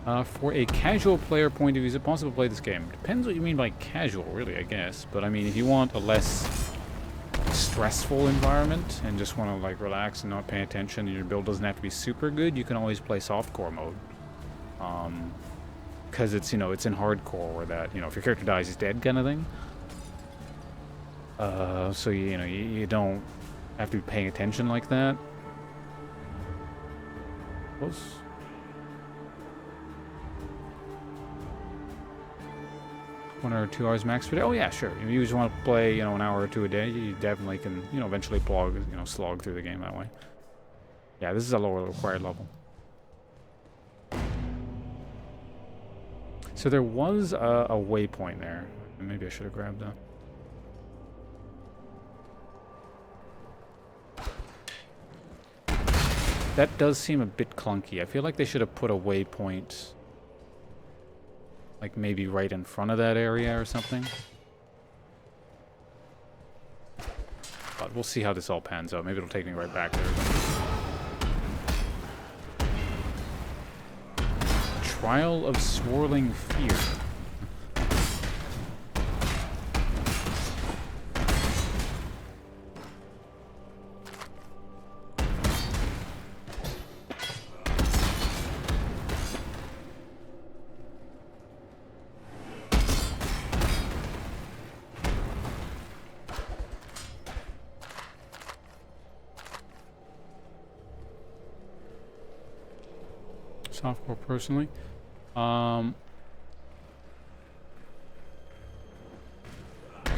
For a casual player point of view, is it possible to play this game? Depends what you mean by casual, really, I guess. But I mean, if you want a less stressful environment and just want to like relax and not pay attention and your build doesn't have to be super good, you can always play softcore mode. Because it's, you know, it's in hardcore where that, you know, if your character dies, he's dead kind of thing. So, you know, you don't have to be paying attention like that. Close. 1 or 2 hours max per day? Oh yeah, sure. If you just want to play, you know, an hour or two a day, you definitely can, you know, eventually slog through the game that way. Yeah, this is a lower required level. So there was a waypoint there. Maybe I should have grabbed that. That does seem a bit clunky. I feel like they should have put a waypoint like maybe right in front of that area or something. But we'll see how this all pans out. Maybe it'll take me right back there. Trial of Swirling Fear. Softcore personally.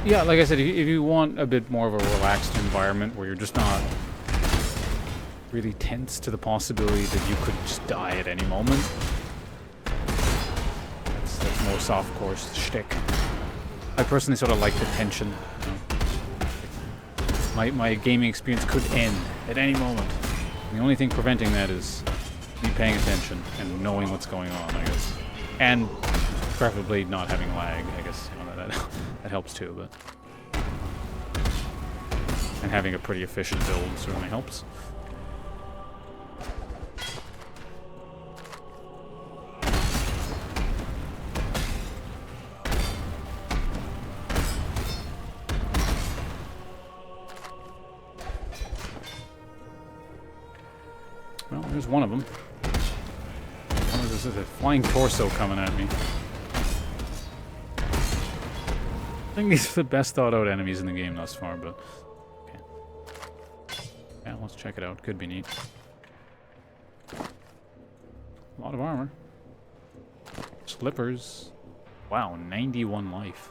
Yeah, like I said, if you want a bit more of a relaxed environment where you're just not really tense to the possibility that you could just die at any moment, that's more softcore shtick. I personally sort of like the tension. You know? My gaming experience could end at any moment. And the only thing preventing that is me paying attention and knowing what's going on, I guess. And preferably not having lag, I guess. You know, that helps too, but... And having a pretty efficient build certainly helps. Well, there's one of them. This is a flying torso coming at me. I think these are the best thought out enemies in the game thus far, but... Okay. Yeah, let's check it out. Could be neat. A lot of armor. Slippers. Wow, 91 life.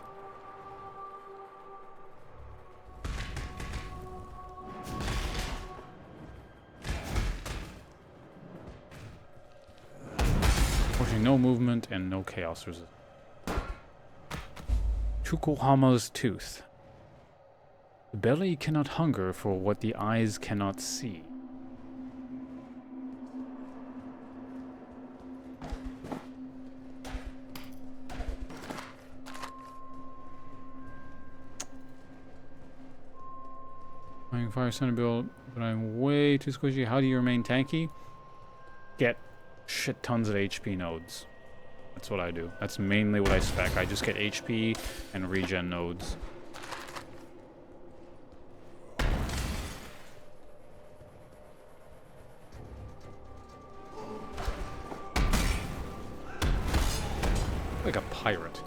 No movement and no chaos resist. Chukohama's tooth. The belly cannot hunger for what the eyes cannot see. Playing Fire Center build, but I'm way too squishy. How do you remain tanky? Get shit tons of HP nodes. That's what I do. That's mainly what I spec. I just get HP and regen nodes. Like a pirate.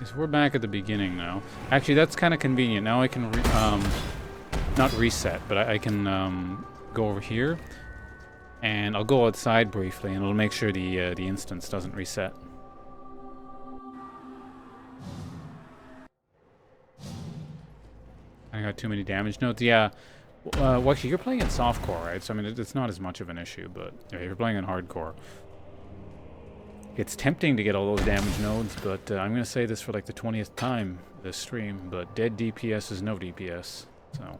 So we're back at the beginning now. Actually, that's kind of convenient. Now I can, not reset, but I can go over here, and I'll go outside briefly, and it'll make sure the instance doesn't reset. I got too many damage nodes. Yeah. Well, actually, you're playing in softcore, right? So I mean, it's not as much of an issue, but yeah, if you're playing in hardcore, It's tempting to get all those damage nodes, but I'm going to say this for like the 20th time this stream, but dead DPS is no DPS, so...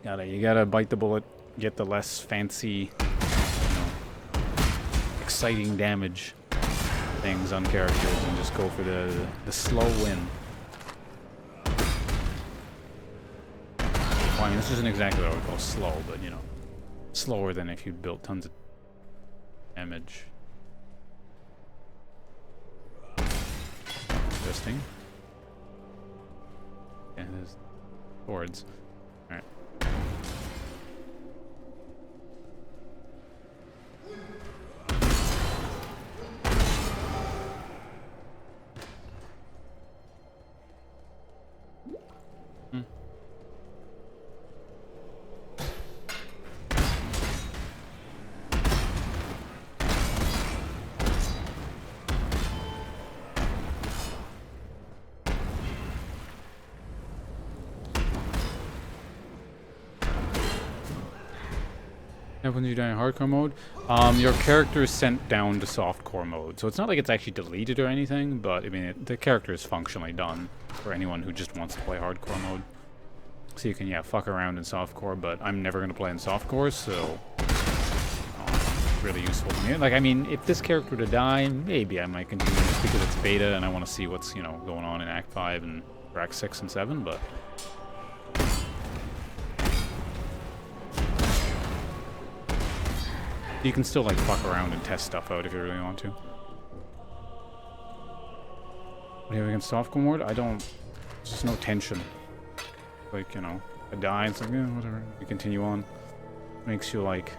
You gotta bite the bullet, get the less fancy, exciting damage things on characters, and just go for the slow win. Well, I mean, this isn't exactly what I would call slow, but, you know, slower than if you'd built tons of damage. Interesting. Yeah, there's swords. Alright. When you die in hardcore mode, your character is sent down to softcore mode. So it's not like it's actually deleted or anything, but I mean, the character is functionally done for anyone who just wants to play hardcore mode. So you can, yeah, fuck around in softcore, but I'm never going to play in softcore, so it's really useful to me. Like, I mean, if this character were to die, maybe I might continue just because it's beta and I want to see what's, you know, going on in Act 5 and or Act 6 and 7, but... You can still, like, fuck around and test stuff out if you really want to. What do you have against softcore mode? I don't... There's just no tension. Like, you know, I die, it's like, yeah, whatever. You continue on. Makes you, like...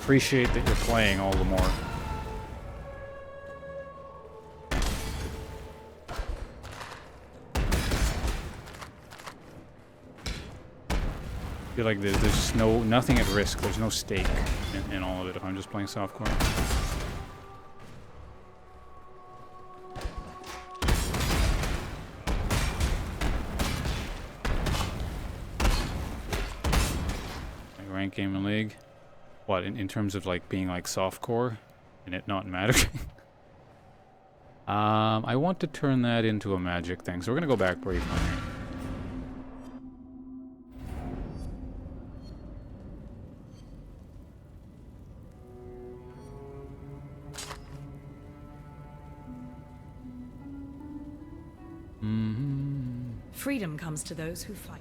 appreciate that you're playing all the more. I feel like there's just nothing at risk. There's no stake in all of it if I'm just playing softcore. Like rank game in League? What, in terms of like being like softcore and it not mattering? I want to turn that into a magic thing, so we're gonna go back briefly. Freedom comes to those who fight.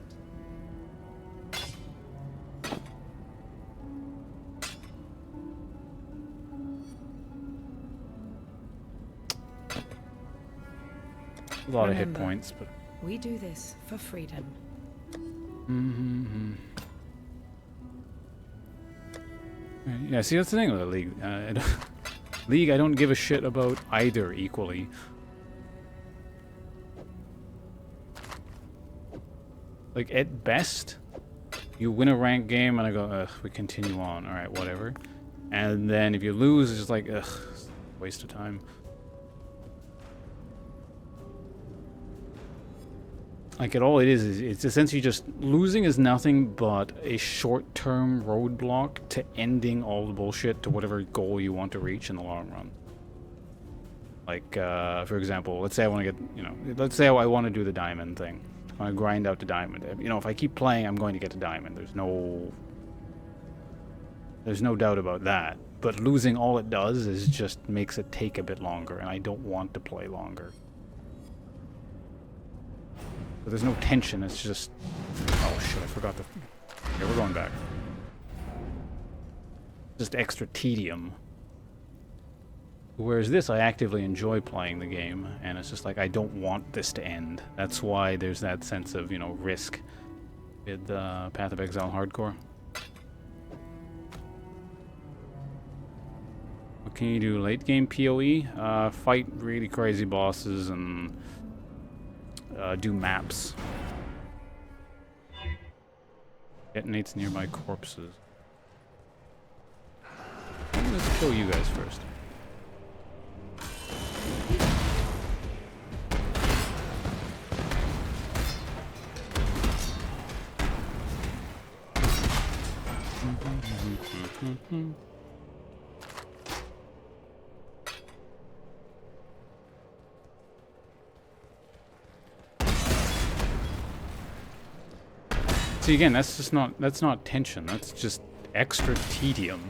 A lot of hit points, but... We do this for freedom. Yeah, see, that's the thing with the League. League, I don't give a shit about either equally. Like, at best, you win a ranked game and I go, ugh, we continue on. Alright, whatever. And then if you lose, it's just like, ugh, waste of time. Like, all it is it's essentially just, losing is nothing but a short-term roadblock to ending all the bullshit to whatever goal you want to reach in the long run. Like, for example, let's say I want to get, you know, let's say I want to do the diamond thing. I want to grind out to diamond. You know, if I keep playing, I'm going to get to diamond. There's no doubt about that. But losing, all it does is just makes it take a bit longer, and I don't want to play longer. But there's no tension, it's just... Oh shit, I forgot the... Okay, we're going back. Just extra tedium. Whereas this, I actively enjoy playing the game, and it's just like, I don't want this to end. That's why there's that sense of, you know, risk with Path of Exile Hardcore. What can you do? Late game PoE? Fight really crazy bosses and do maps. Detonates nearby corpses. Let's kill you guys first. See, again, that's not tension. That's just extra tedium.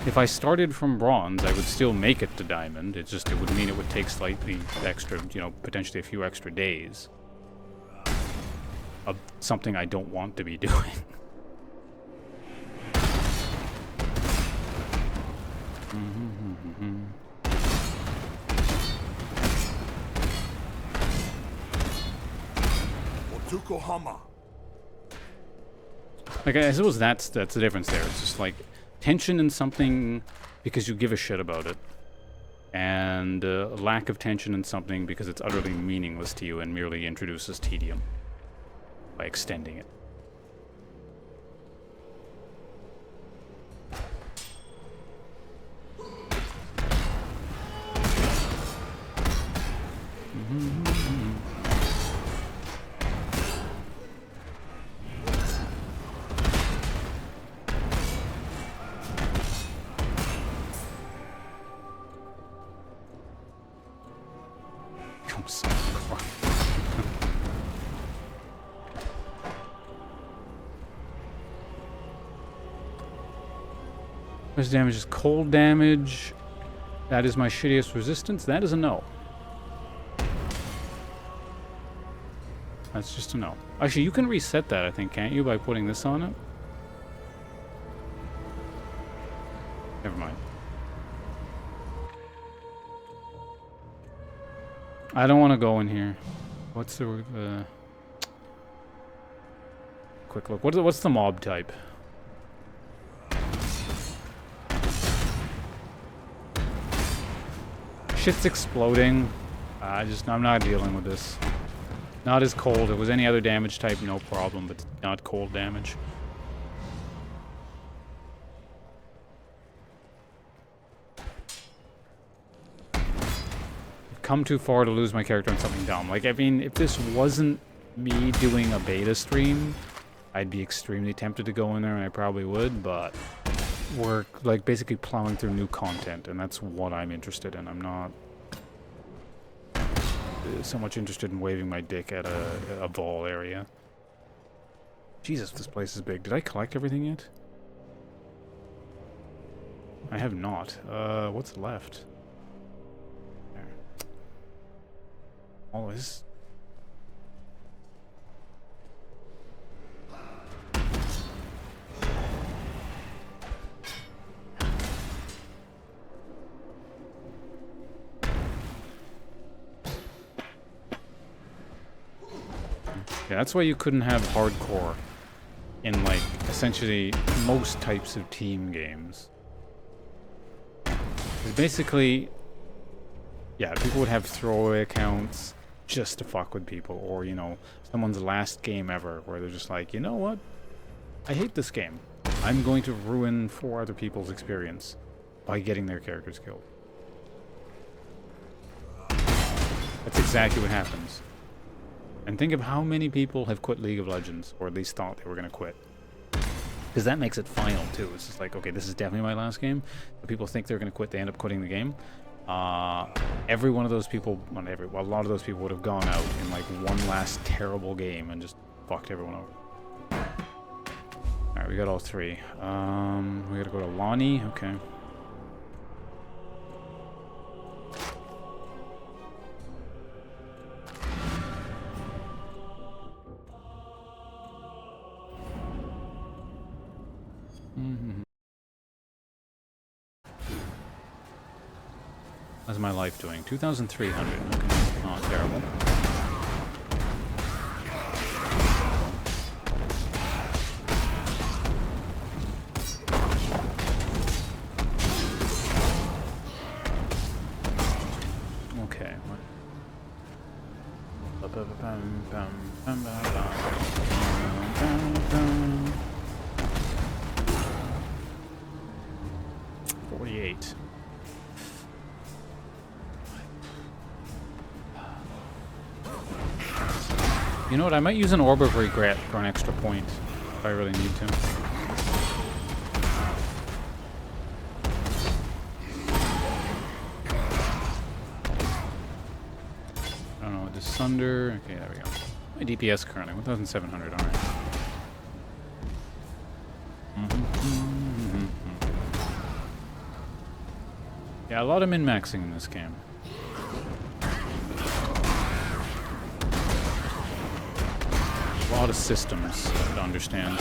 If I started from bronze, I would still make it to diamond. It would mean it would take slightly extra, you know, potentially a few extra days of something I don't want to be doing. Like, I suppose that's the difference there. It's just like tension in something because you give a shit about it, and lack of tension in something because it's utterly meaningless to you and merely introduces tedium by extending it. This damage is cold damage. That is my shittiest resistance. That is a no. That's just a no. Actually, you can reset that, I think, can't you, by putting this on it? Never mind. I don't want to go in here. What's the quick look? What's the mob type? Shit's exploding. I'm not dealing with this. Not as cold. If it was any other damage type, no problem, but not cold damage. I've come too far to lose my character on something dumb. Like, I mean, if this wasn't me doing a beta stream, I'd be extremely tempted to go in there, and I probably would, but we're, like, basically plowing through new content, and that's what I'm interested in. I'm not so much interested in waving my dick at a ball area. Jesus, this place is big. Did I collect everything yet? I have not. What's left? There. All this. Yeah, that's why you couldn't have hardcore in, like, essentially most types of team games. Because basically, yeah, people would have throwaway accounts just to fuck with people, or, you know, someone's last game ever, where they're just like, you know what? I hate this game. I'm going to ruin 4 other people's experience by getting their characters killed. That's exactly what happens. And think of how many people have quit League of Legends, or at least thought they were going to quit. Because that makes it final, too. It's just like, okay, this is definitely my last game. But people think they're going to quit, they end up quitting the game. Every one of those people, well, a lot of those people would have gone out in, like, one last terrible game and just fucked everyone over. Alright, we got all 3. We gotta go to Lonnie, okay. How's my life doing? 2,300. Okay, not terrible. Okay. 48. You know what? I might use an Orb of Regret for an extra point. if I really need to. I don't know, Disunder. Okay, there we go. My DPS currently 1,700. All right. Yeah, a lot of min-maxing in this game. A lot of systems to understand.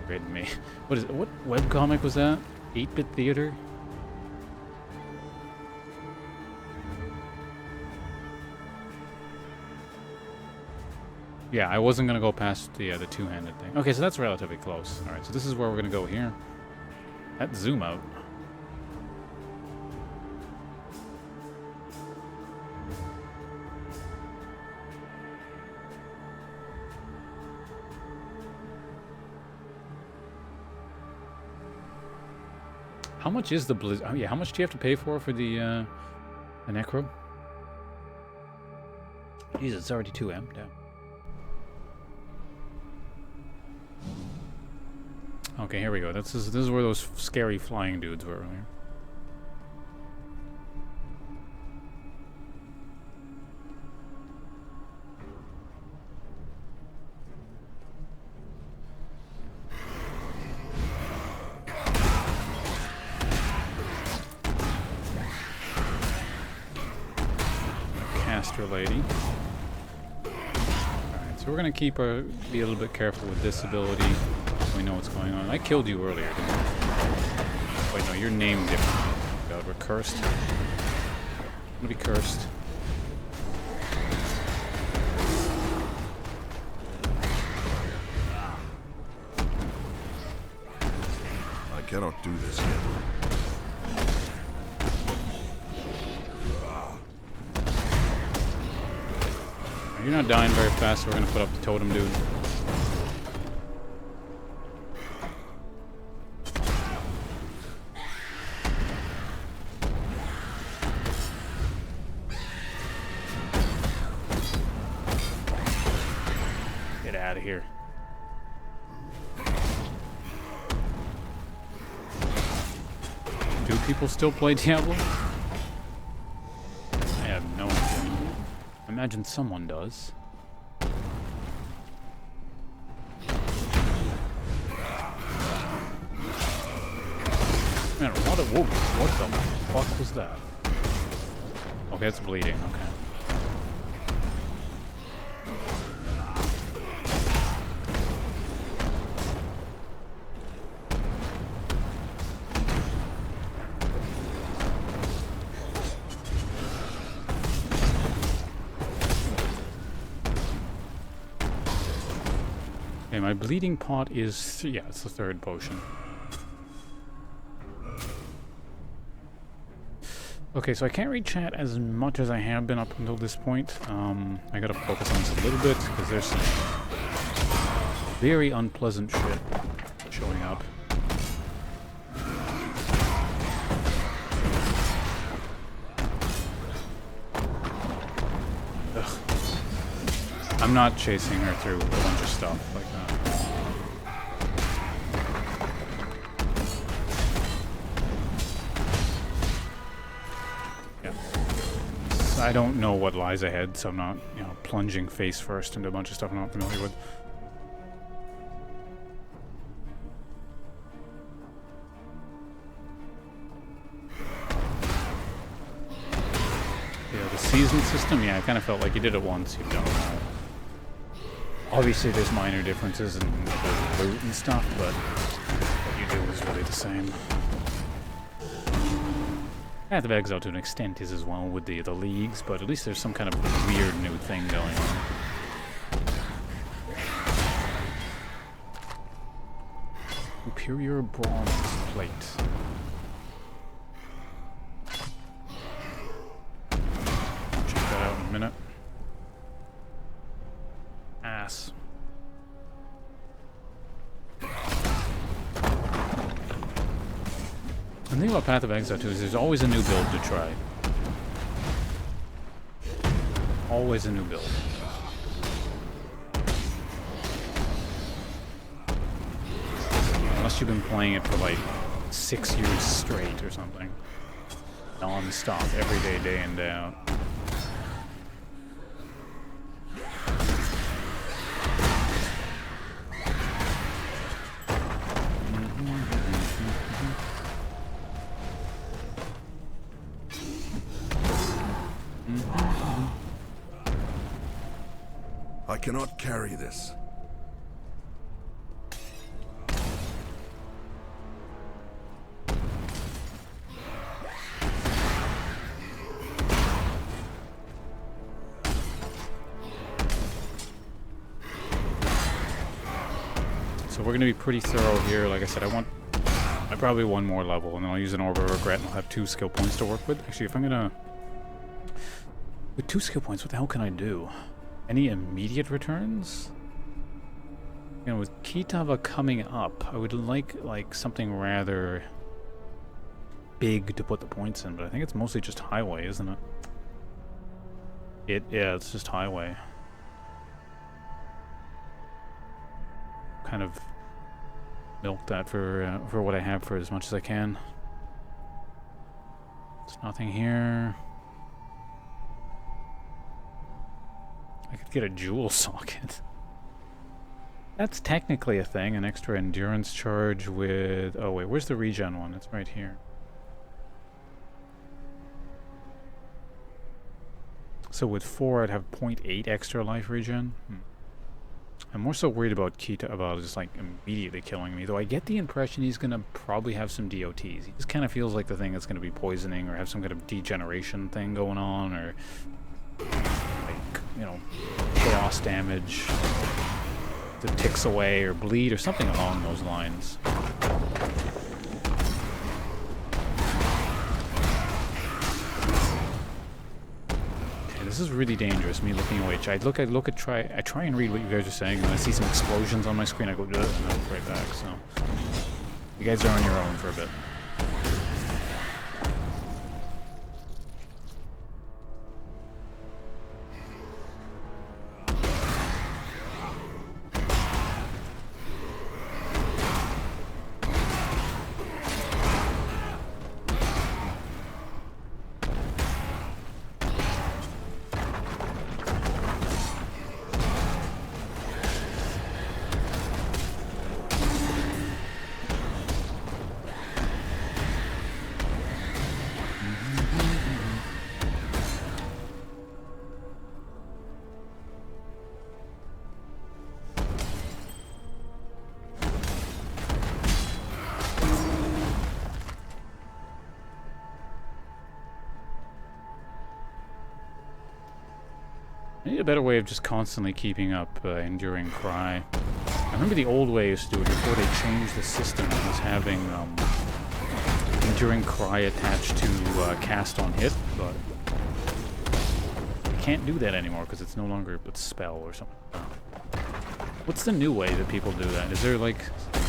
Read me. What is it? What webcomic was that? 8-Bit Theater? Yeah, I wasn't gonna go past the two-handed thing. Okay, so that's relatively close. All right, so this is where we're gonna go here. That zoom out. How much is the Blizz? Oh yeah, how much do you have to pay for the Necro? Jesus, it's already 2M. Damn. Okay, here we go. This is where those scary flying dudes were earlier. Caster lady. Alright, so we're gonna be a little bit careful with this ability. We know what's going on. I killed you earlier, didn't I? Wait, no, you're named differently. God, we're cursed. I'm gonna be cursed. I cannot do this yet. You're not dying very fast, so we're gonna put up the totem dude. Get out of here. Do people still play Diablo? I have no idea. I imagine someone does. Man, what the fuck was that? Okay, it's bleeding, okay. Okay, my bleeding pot is, yeah, it's the third potion. Okay, so I can't read chat as much as I have been up until this point. I gotta focus on this a little bit, because there's some very unpleasant shit showing up. Ugh. I'm not chasing her through a bunch of stuff like that. I don't know what lies ahead, so I'm not, plunging face first into a bunch of stuff I'm not familiar with. Yeah, the season system, yeah, I kind of felt like you did it once, you've done it all. Obviously, there's minor differences in the loot and stuff, but what you do is really the same. Path of Exile to an extent is as well with the leagues, but at least there's some kind of weird new thing going on. Superior Bronze Plate. Check that out in a minute. Ass. The thing about Path of Exile too is there's always a new build to try. Always a new build. Unless you've been playing it for like 6 years straight or something. Non-stop, every day, day in, day out. I cannot carry this. So we're going to be pretty thorough here. Like I said, I probably one more level, and then I'll use an Orb of Regret, and I'll have 2 skill points to work with. Actually, if I'm going to... With 2 skill points, what the hell can I do? Any immediate returns? You know, with Kitava coming up, I would like something rather big to put the points in, but I think it's mostly just highway, isn't it? Yeah, it's just highway. Kind of milk that for what I have for as much as I can. There's nothing here. I could get a jewel socket. That's technically a thing, an extra endurance charge with... Oh wait, where's the regen one? It's right here. So with 4, I'd have 0.8 extra life regen. I'm more so worried about Kita, about just like immediately killing me, though I get the impression he's gonna probably have some DOTs. He just kind of feels like the thing that's gonna be poisoning or have some kind of degeneration thing going on, or like, you know, chaos damage that ticks away or bleed or something along those lines. This is really dangerous, me looking away. I try and read what you guys are saying, and I see some explosions on my screen, I go, and I look right back, so... You guys are on your own for a bit. I need a better way of just constantly keeping up Enduring Cry. I remember the old way I used to do it before they changed the system. I was having Enduring Cry attached to cast on hit, but I can't do that anymore because it's no longer a spell or something. What's the new way that people do that? Is there like,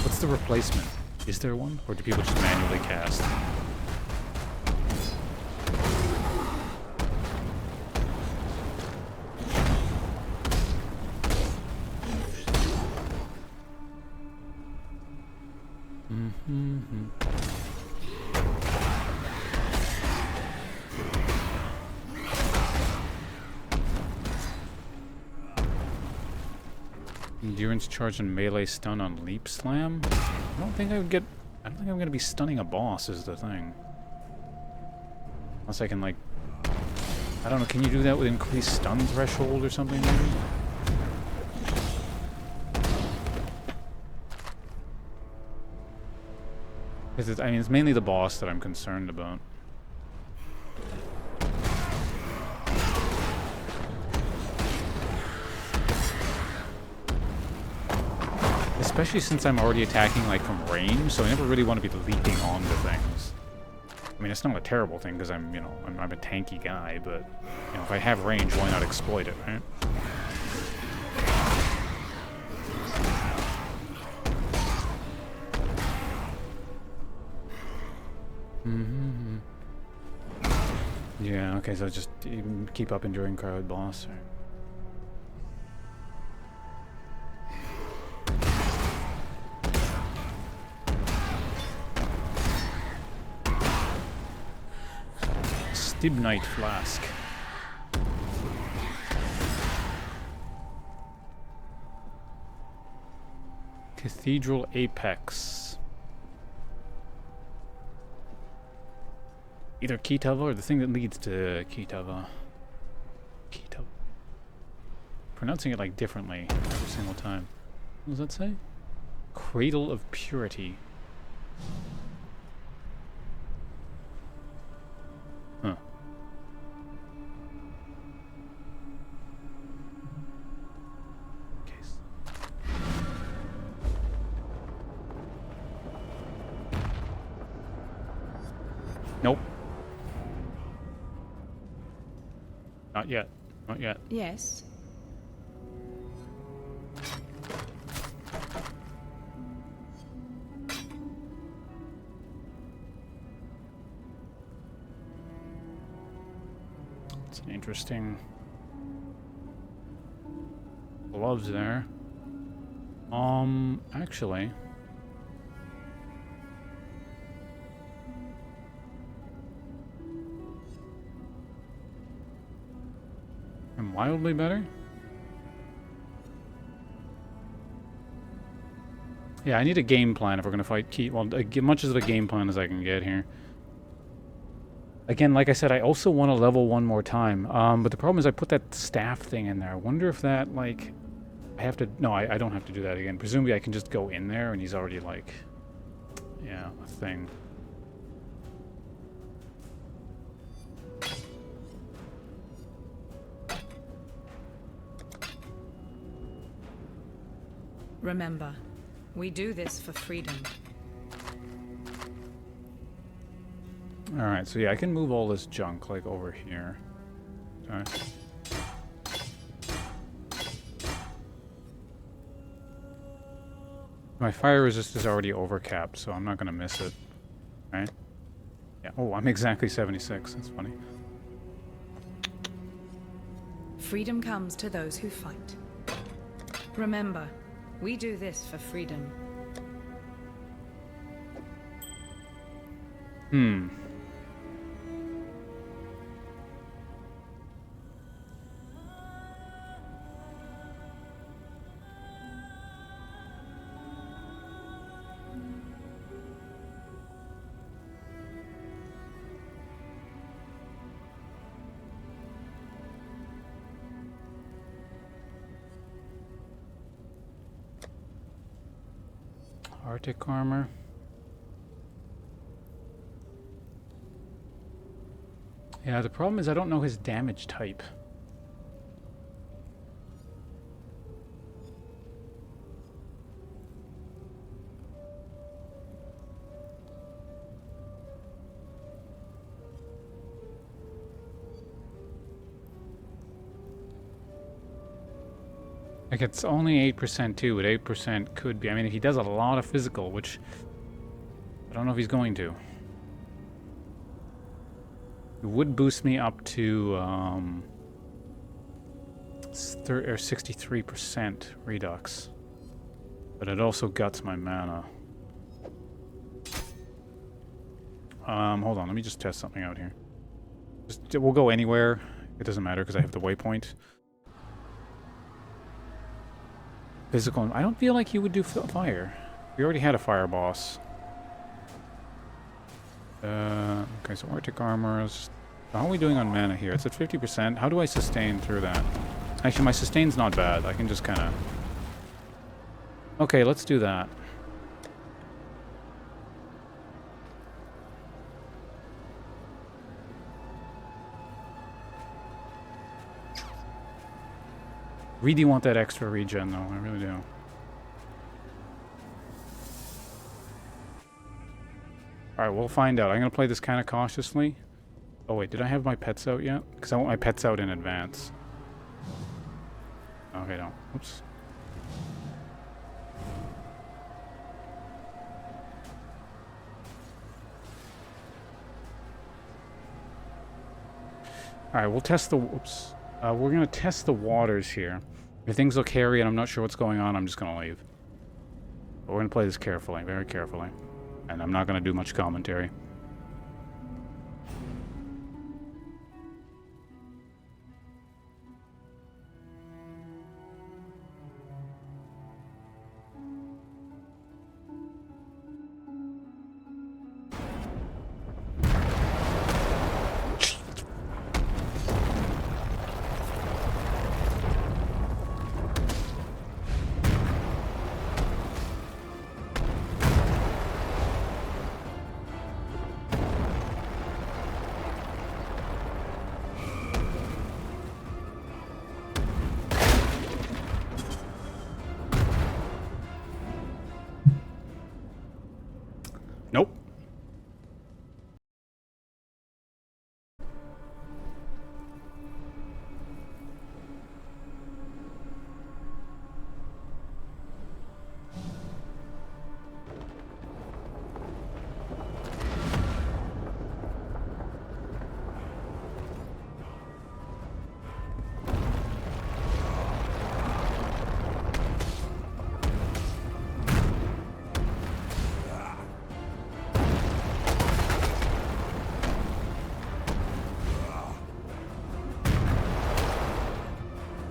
what's the replacement? Is there one? Or do people just manually cast? Endurance charge and melee stun on leap slam? I don't think I'm gonna be stunning a boss is the thing. Unless I can like, I don't know, can you do that with increased stun threshold or something maybe? Because I mean, it's mainly the boss that I'm concerned about. Especially since I'm already attacking like from range, so I never really want to be leaping onto things. I mean, it's not a terrible thing because I'm, you know, I'm a tanky guy, but you know, if I have range, why not exploit it, right? Yeah, okay, so just keep up enduring crowd boss. Or... Stibnite Flask. Cathedral Apex. Either Kitava or the thing that leads to Kitava. Kitava. Pronouncing it like differently every single time. What does that say? Cradle of Purity. Huh. Case. Nope. Not yet. Not yet. Yes. It's an interesting gloves there. Actually. I'm wildly better? Yeah, I need a game plan if we're gonna fight Key. Well, much as of a game plan as I can get here. Again, like I said, I also want to level one more time. But the problem is I put that staff thing in there. I wonder if that, like... I have to... No, I don't have to do that again. Presumably I can just go in there and he's already, like... Yeah, a thing. Remember, we do this for freedom. Alright, so yeah, I can move all this junk, like, over here. Alright. My fire resist is already overcapped, so I'm not gonna miss it. Right? Yeah. Oh, I'm exactly 76. That's funny. Freedom comes to those who fight. Remember, we do this for freedom. Arctic armor. Yeah, the problem is I don't know his damage type. Like, it's only 8% too, but 8% could be... I mean, if he does a lot of physical, which... I don't know if he's going to. It would boost me up to, 63% redux. But it also guts my mana. Hold on, let me just test something out here. We'll go anywhere. It doesn't matter, because I have the waypoint. Physical... I don't feel like he would do fire. We already had a fire boss. Okay, so Arctic armor. How are we doing on mana here? It's at 50%. How do I sustain through that? Actually, my sustain's not bad. I can just kind of... Okay, let's do that. Really want that extra regen, though. I really do. Alright, we'll find out. I'm going to play this kind of cautiously. Oh, wait. Did I have my pets out yet? Because I want my pets out in advance. Okay, no. Oops. Alright, we'll test the... Oops. We're gonna test the waters here. If things look hairy and I'm not sure what's going on, I'm just gonna leave. But we're gonna play this carefully, very carefully. And I'm not gonna do much commentary. Nope.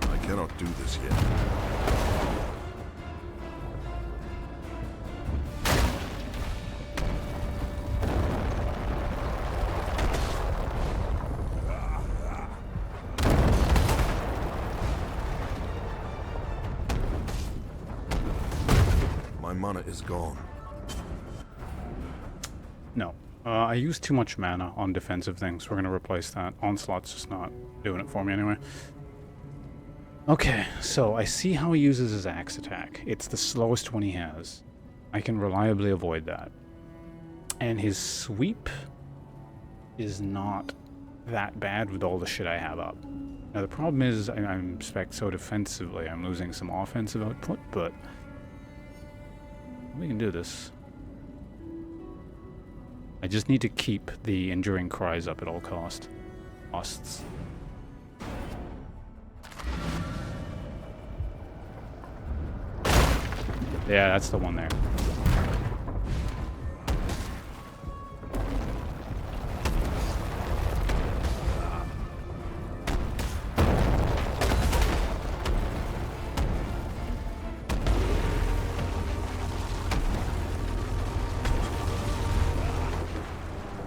I cannot do this yet. My mana is gone. No. I use too much mana on defensive things. We're gonna replace that. Onslaught's just not doing it for me anyway. Okay, so I see how he uses his axe attack. It's the slowest one he has. I can reliably avoid that. And his sweep is not that bad with all the shit I have up. Now the problem is I'm spec so defensively, I'm losing some offensive output, but we can do this. I just need to keep the enduring cries up at all costs. Yeah, that's the one there.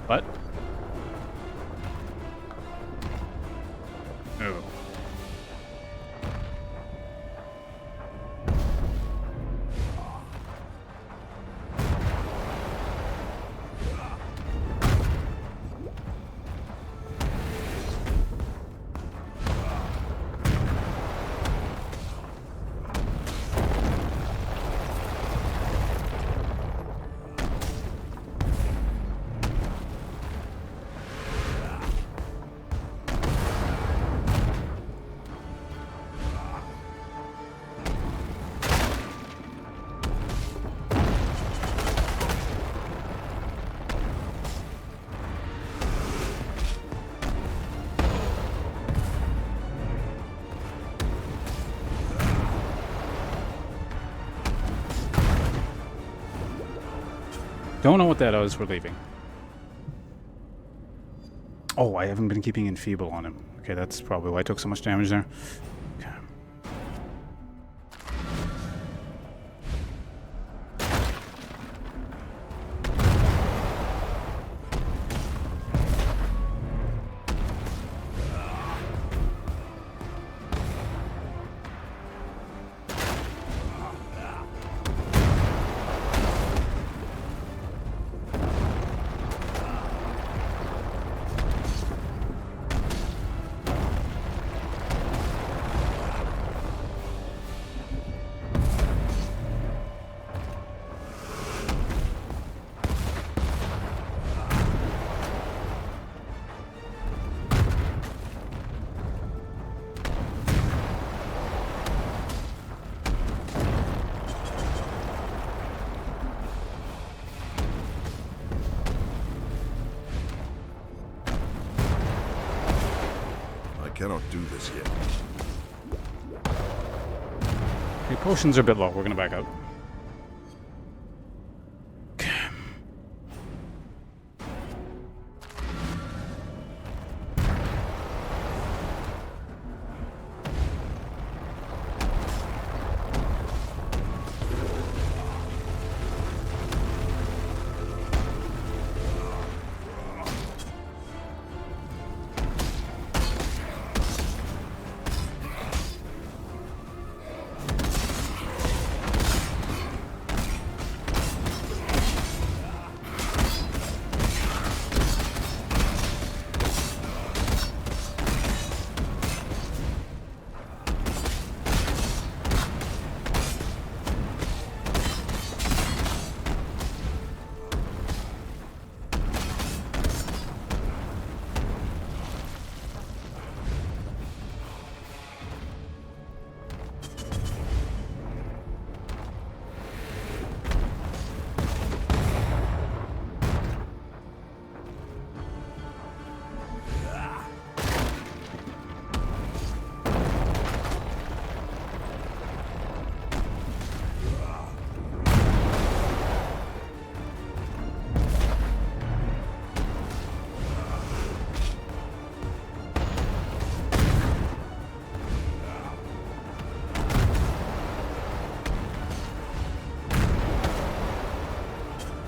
What? Oh. Don't know what that is. We're leaving. Oh, I haven't been keeping Enfeeble on him. Okay, that's probably why I took so much damage there. Okay. cannot do this yet. Okay, potions are a bit low. We're gonna back out.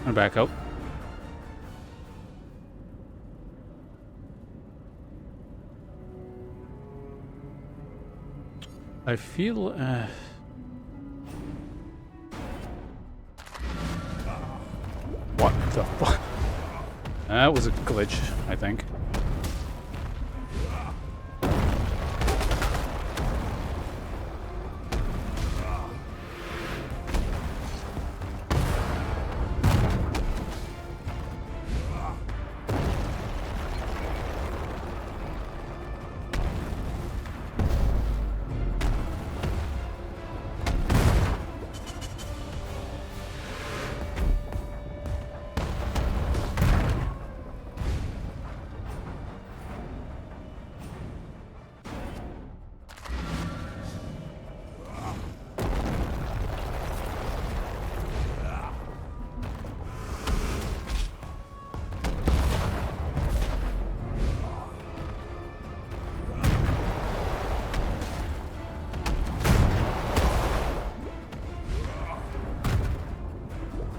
I'm gonna back out. I feel what the fuck? That was a glitch, I think.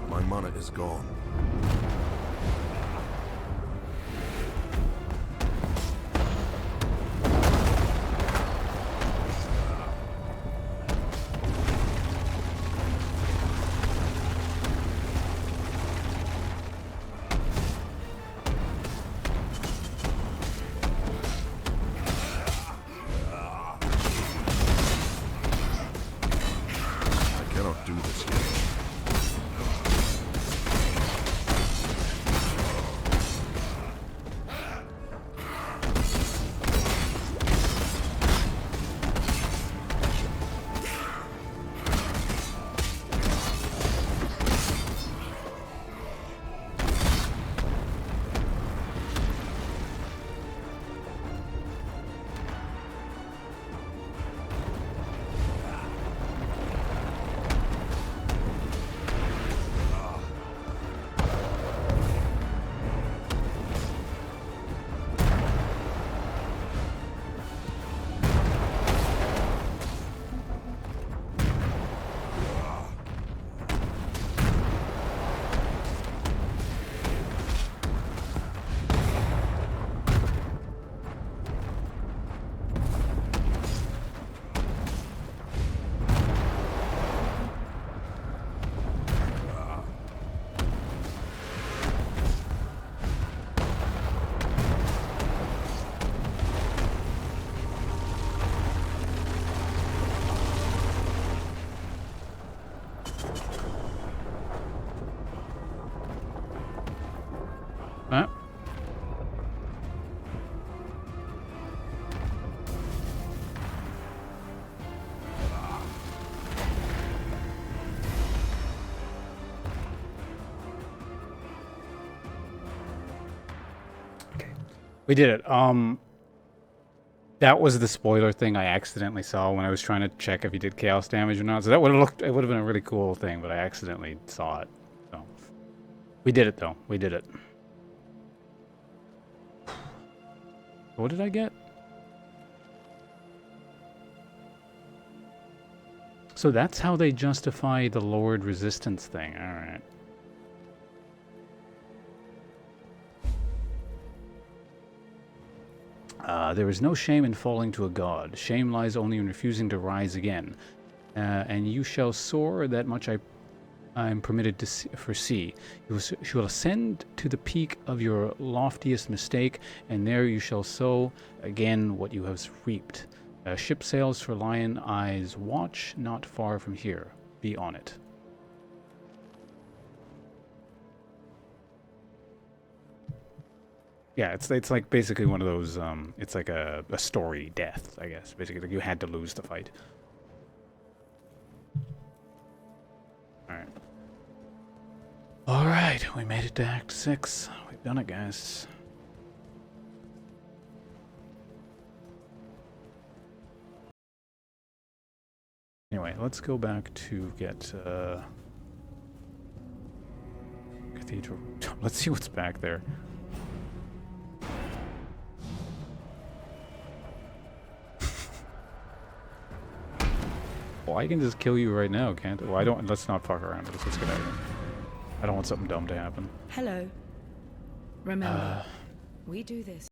My mana is gone. I cannot do this yet. Huh? Okay. We did it. That was the spoiler thing I accidentally saw when I was trying to check if he did chaos damage or not. So that would have looked, it would have been a really cool thing, but I accidentally saw it. So we did it though. We did it. What did I get? So that's how they justify the lowered resistance thing. All right. There is no shame in falling to a god. Shame lies only in refusing to rise again. And you shall soar, that much I am permitted to foresee. You will ascend to the peak of your loftiest mistake, and there you shall sow again what you have reaped. Ship sails for Lion Eyes Watch, not far from here. Be on it. Yeah, it's like basically one of those, it's like a story death, I guess. Basically, like you had to lose the fight. Alright. Alright, we made it to Act 6. We've done it, guys. Anyway, let's go back to get, Cathedral. Let's see what's back there. Well, I can just kill you right now, can't I? Well, I don't. Let's not fuck around with this. Let's get out of here. I don't want something dumb to happen. Hello. Remember, we do this.